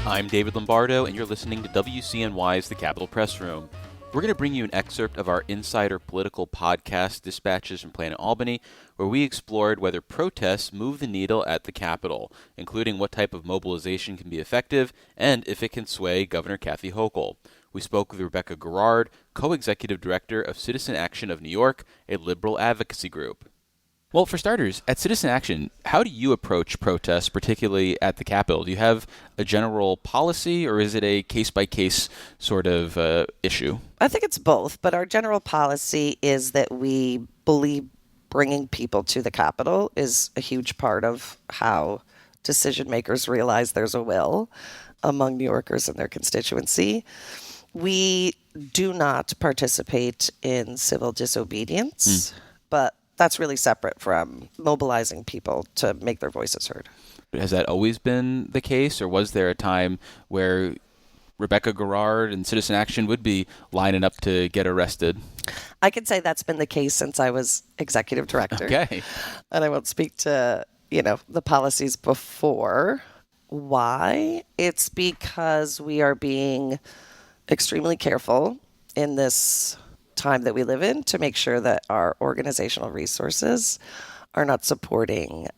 I'm David Lombardo, and you're listening to WCNY's The Capitol Press Room. We're going to bring you an excerpt of our Insider Political podcast, Dispatches from Planet Albany, where we explored whether protests move the needle at the Capitol, including what type of mobilization can be effective and if it can sway Governor Kathy Hochul. We spoke with Rebecca Garrard, co-executive director of Citizen Action of New York, a liberal advocacy group. Well, for starters, at Citizen Action, how do you approach protests, particularly at the Capitol? Do you have a general policy, or is it a case-by-case sort of issue? I think it's both, but our general policy is that we believe bringing people to the Capitol is a huge part of how decision makers realize there's a will among New Yorkers and their constituency. We do not participate in civil disobedience, but that's really separate from mobilizing people to make their voices heard. Has that always been the case, or was there a time where Rebecca Garrard and Citizen Action would be lining up to get arrested? I can say that's been the case since I was executive director. Okay. And I won't speak to, the policies before. Why? It's because we are being extremely careful in this time that we live in to make sure that our organizational resources are not supporting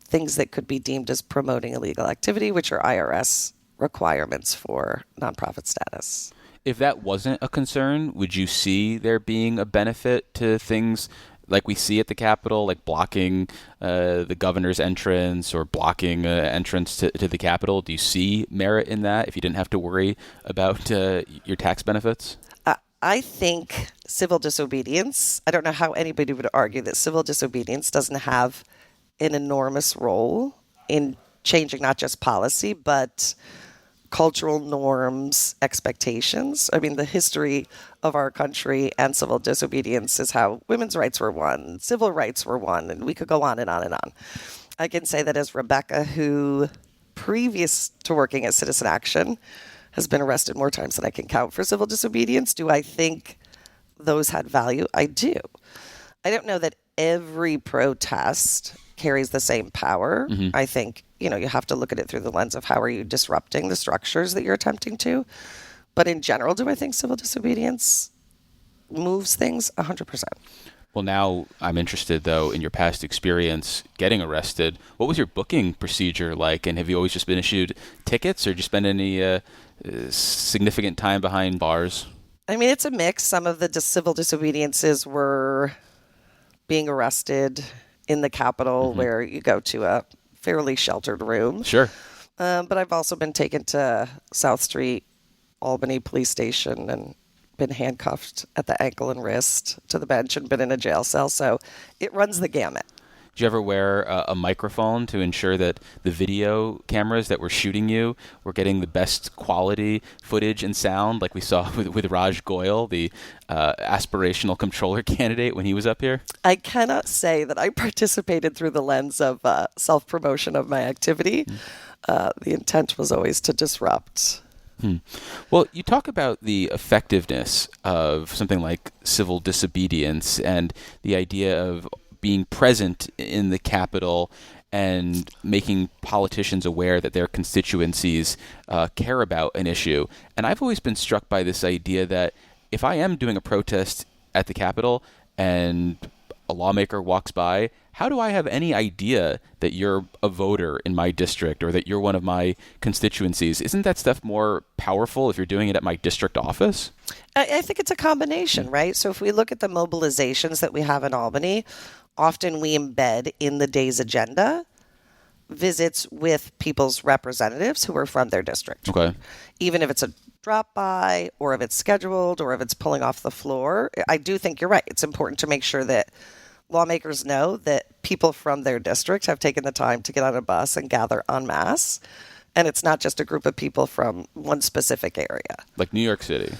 things that could be deemed as promoting illegal activity, which are IRS requirements for nonprofit status. If that wasn't a concern, would you see there being a benefit to things like we see at the Capitol, like blocking the governor's entrance or blocking entrance to the Capitol? Do you see merit in that if you didn't have to worry about your tax benefits? I think civil disobedience, I don't know how anybody would argue that civil disobedience doesn't have an enormous role in changing not just policy, but cultural norms, expectations. I mean, the history of our country and civil disobedience is how women's rights were won, civil rights were won, and we could go on and on and on. I can say that as Rebecca, who previous to working at Citizen Action, has been arrested more times than I can count for civil disobedience. Do I think those had value? I do. I don't know that every protest carries the same power. Mm-hmm. I think, you have to look at it through the lens of how are you disrupting the structures that you're attempting to. But in general, do I think civil disobedience moves things? 100%. Well, now I'm interested, though, in your past experience getting arrested. What was your booking procedure like? And have you always just been issued tickets, or did you spend any significant time behind bars? I mean, it's a mix. Some of the civil disobediences were being arrested in the Capitol, where you go to a fairly sheltered room. Sure. But I've also been taken to South Street, Albany Police Station, and been handcuffed at the ankle and wrist to the bench and been in a jail cell. So it runs the gamut. Did you ever wear a microphone to ensure that the video cameras that were shooting you were getting the best quality footage and sound, like we saw with Raj Goyal, the aspirational comptroller candidate, when he was up here? I cannot say that I participated through the lens of self-promotion of my activity. The intent was always to disrupt. Well, you talk about the effectiveness of something like civil disobedience and the idea of being present in the Capitol and making politicians aware that their constituencies care about an issue. And I've always been struck by this idea that if I am doing a protest at the Capitol and a lawmaker walks by, how do I have any idea that you're a voter in my district or that you're one of my constituencies? Isn't that stuff more powerful if you're doing it at my district office? I think it's a combination, right? So if we look at the mobilizations that we have in Albany, often we embed in the day's agenda visits with people's representatives who are from their district. Okay. Even if it's a drop by or if it's scheduled or if it's pulling off the floor, I do think you're right. It's important to make sure that lawmakers know that people from their district have taken the time to get on a bus and gather en masse. And it's not just a group of people from one specific area. Like New York City.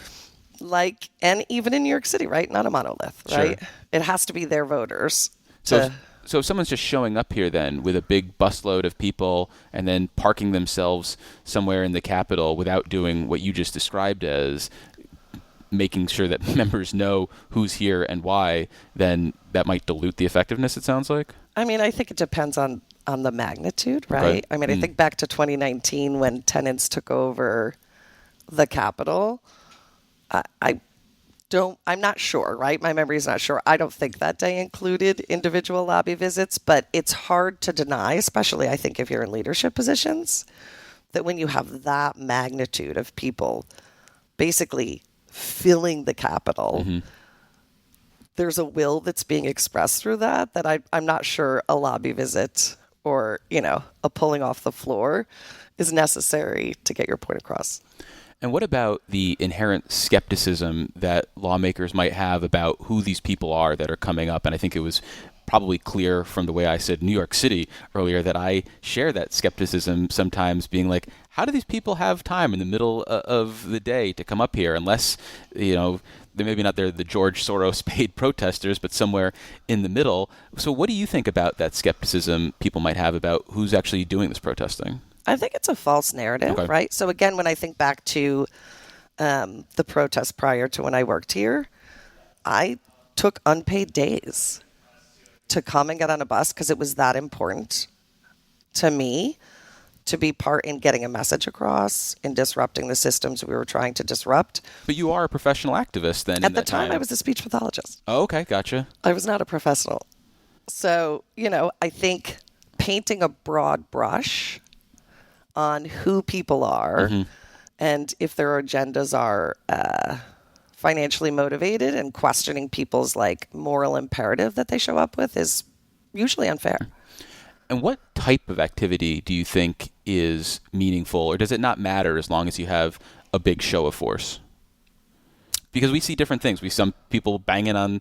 And even in New York City, right? Not a monolith, right? Sure. It has to be their voters. So if someone's just showing up here then with a big busload of people and then parking themselves somewhere in the Capitol without doing what you just described as making sure that members know who's here and why, then that might dilute the effectiveness, it sounds like? I mean, I think it depends on on the magnitude, right? I mean, I think back to 2019 when tenants took over the Capitol. I'm not sure, right? My memory is not sure. I don't think that day included individual lobby visits, but it's hard to deny, especially I think if you're in leadership positions, that when you have that magnitude of people basically filling the Capitol, there's a will that's being expressed through that I'm not sure a lobby visit or, a pulling off the floor is necessary to get your point across. And what about the inherent skepticism that lawmakers might have about who these people are that are coming up? And I think it was probably clear from the way I said New York City earlier that I share that skepticism sometimes, being like, how do these people have time in the middle of the day to come up here unless, they're maybe not the George Soros paid protesters, but somewhere in the middle. So what do you think about that skepticism people might have about who's actually doing this protesting? I think it's a false narrative, right? So again, when I think back to the protests prior to when I worked here, I took unpaid days to come and get on a bus because it was that important to me to be part in getting a message across, in disrupting the systems we were trying to disrupt. But you are a professional activist then. At the time, I was a speech pathologist. Oh, okay, gotcha. I was not a professional. So, I think painting a broad brush on who people are and if their agendas are financially motivated and questioning people's moral imperative that they show up with is usually unfair. And what type of activity do you think is meaningful, or does it not matter as long as you have a big show of force? Because we see different things. We see some people banging on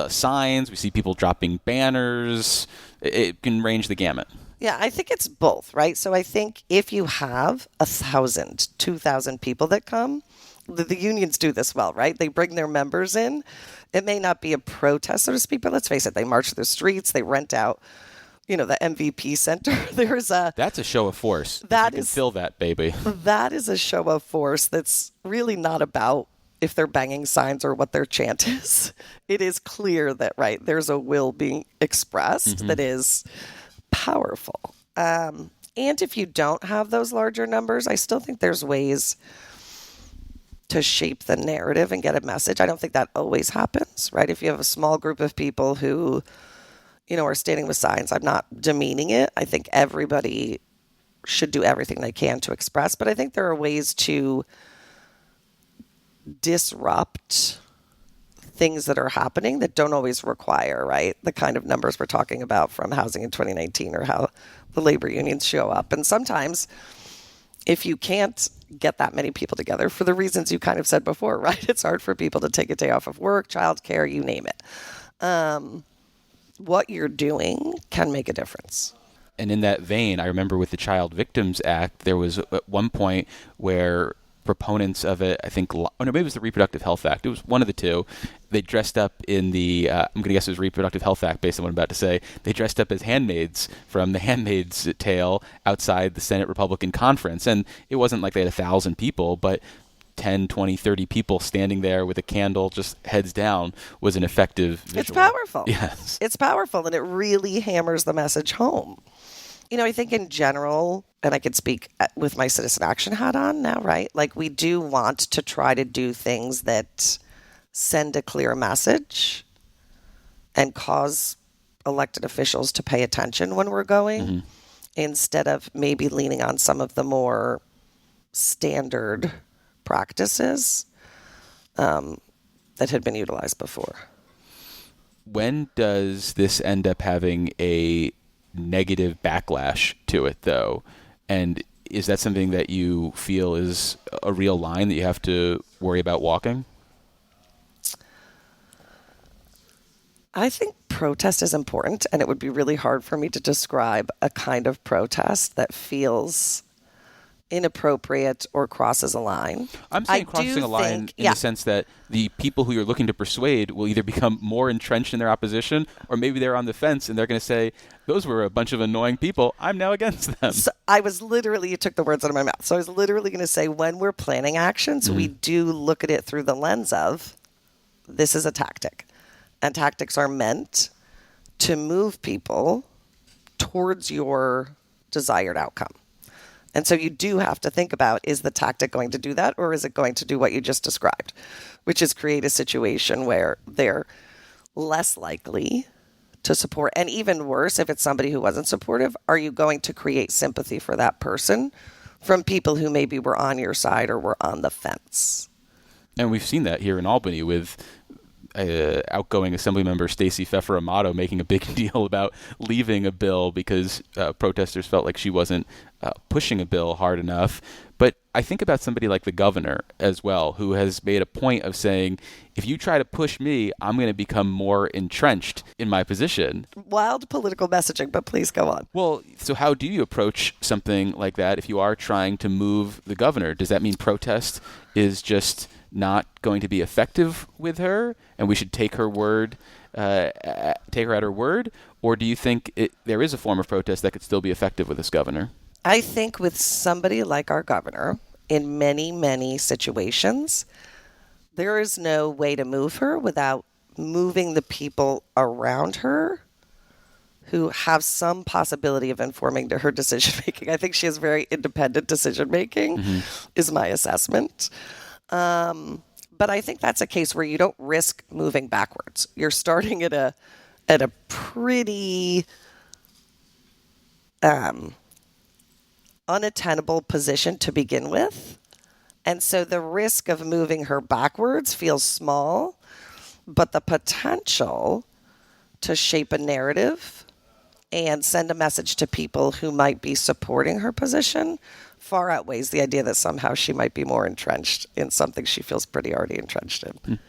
signs. We see people dropping banners. It can range the gamut. Yeah, I think it's both, right? So I think if you have 1,000, 2,000 people that come, the unions do this well, right? They bring their members in. It may not be a protest, so to speak, but let's face it, they march through the streets, they rent out, the MVP Center. That's a show of force. That you can fill that, baby. That is a show of force that's really not about if they're banging signs or what their chant is. It is clear that, right, there's a will being expressed that is powerful. And if you don't have those larger numbers, I still think there's ways to shape the narrative and get a message. I don't think that always happens, right? If you have a small group of people who, are standing with signs, I'm not demeaning it. I think everybody should do everything they can to express, but I think there are ways to disrupt things that are happening that don't always require, right, the kind of numbers we're talking about from housing in 2019 or how the labor unions show up. And sometimes if you can't get that many people together for the reasons you kind of said before, right, it's hard for people to take a day off of work, childcare, you name it. What you're doing can make a difference. And in that vein, I remember with the Child Victims Act, there was at one point where proponents of it, I think, maybe it was the Reproductive Health Act. It was one of the two. They dressed up in the, I'm going to guess it was Reproductive Health Act based on what I'm about to say. They dressed up as handmaids from The Handmaid's Tale outside the Senate Republican Conference. And it wasn't like they had 1,000 people, but 10, 20, 30 people standing there with a candle just heads down was an effective visual. It's powerful. Yes. It's powerful, and it really hammers the message home. I think in general, and I could speak with my citizen action hat on now, right? We do want to try to do things that send a clear message and cause elected officials to pay attention when we're going, instead of maybe leaning on some of the more standard practices that had been utilized before. When does this end up having a negative backlash to it, though? And is that something that you feel is a real line that you have to worry about walking? I think protest is important, and it would be really hard for me to describe a kind of protest that feels inappropriate or crosses a line. I'm saying crossing a line in the sense that the people who you're looking to persuade will either become more entrenched in their opposition, or maybe they're on the fence and they're going to say, those were a bunch of annoying people, I'm now against them. So you took the words out of my mouth. So I was literally going to say, when we're planning actions, we do look at it through the lens of, this is a tactic. And tactics are meant to move people towards your desired outcome. And so you do have to think about, is the tactic going to do that, or is it going to do what you just described, which is create a situation where they're less likely to support. And even worse, if it's somebody who wasn't supportive, are you going to create sympathy for that person from people who maybe were on your side or were on the fence? And we've seen that here in Albany with outgoing Assemblymember Stacey Pfeffer Amato making a big deal about leaving a bill because protesters felt like she wasn't pushing a bill hard enough. But I think about somebody like the governor as well, who has made a point of saying, if you try to push me, I'm going to become more entrenched in my position. Wild political messaging, but please go on. Well, so how do you approach something like that if you are trying to move the governor? Does that mean protest is just not going to be effective with her, and we should take her word, take her at her word? Or do you think there is a form of protest that could still be effective with this governor? I think with somebody like our governor, in many, many situations, there is no way to move her without moving the people around her who have some possibility of informing her decision making. I think she has very independent decision making, is my assessment. But I think that's a case where you don't risk moving backwards. You're starting at a pretty unattainable position to begin with. And so the risk of moving her backwards feels small, but the potential to shape a narrative and send a message to people who might be supporting her position far outweighs the idea that somehow she might be more entrenched in something she feels pretty already entrenched in.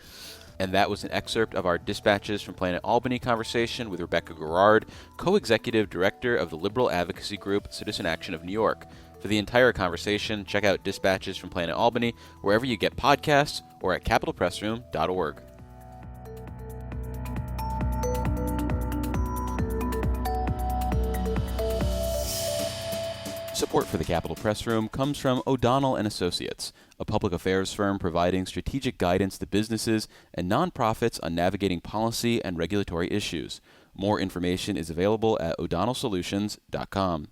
And that was an excerpt of our Dispatches from Planet Albany conversation with Rebecca Garrard, co-executive director of the liberal advocacy group Citizen Action of New York. For the entire conversation, check out Dispatches from Planet Albany wherever you get podcasts or at capitolpressroom.org. Support for the Capitol Press Room comes from O'Donnell & Associates, a public affairs firm providing strategic guidance to businesses and nonprofits on navigating policy and regulatory issues. More information is available at o'donnellsolutions.com.